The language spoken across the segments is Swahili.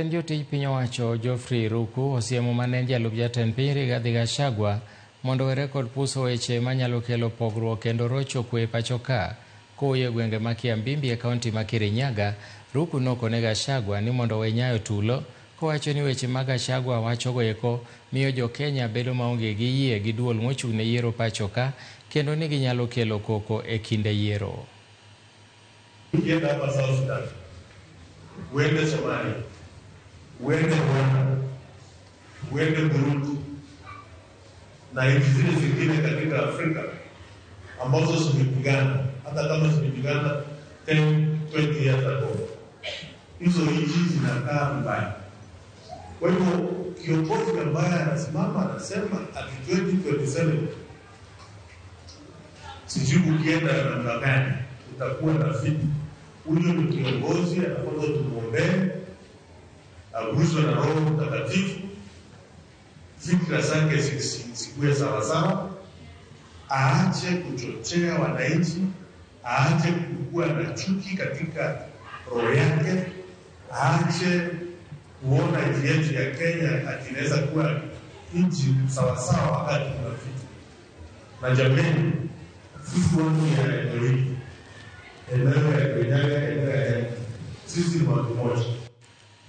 Jotij piny owacho Geoffrey Ruku osiemo manen jalup jatend piny Rigathi Gachagua mondo were kod puso weche manyalo kelo pogruok kendo rocho kwe e pacho ka. Kowuoyo e gwenge ma Kiambimbi e kaunti ma Kirinyaga, Ruku nokone Gachagua ni mondo we nyayo tulo, kowacho ni weche ma Gachagua wachogo eko miyo jo Kenya bedo maonge gi yie gi duol mochung' ne yiero pacho ka, kendo ni ginyalo kelo koko e kinde yiero. Wende Rwanda, wende Burundi na nchi zile zingine katika Afrika ambazo zimepigana, hata kama zimepigana 10-20 years ago, hizo nchi zinakaa mbaya. Kwa hivyo kiongozi ambaye anasimama anasema ati 2027 sijui ukienda namna gani utakuwa na fiti, huyo ni kiongozi anapaswa tumuombee, aguswe na Roho Mtakatifu, fikra zake zikuwe sawasawa, aache kuchochea wananchi, aache kuwa na chuki katika roho yake, aache kuona nchi yetu ya Kenya akinaweza kuwa nchi sawasawa wakati tunafika. Na jamani, sisi watu ya eneo hili, eneo ya Kirinyaga, eneo ya sisi ni watu moja.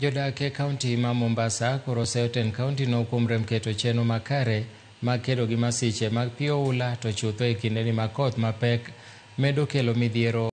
Jodak e kaunti ma Mombasa koro oseyo kaunti no kuom rem keto chenro makare mag kedo gi masiche mag pi oula to chutho e kinde ni ma koth mapek medo kelo midhiero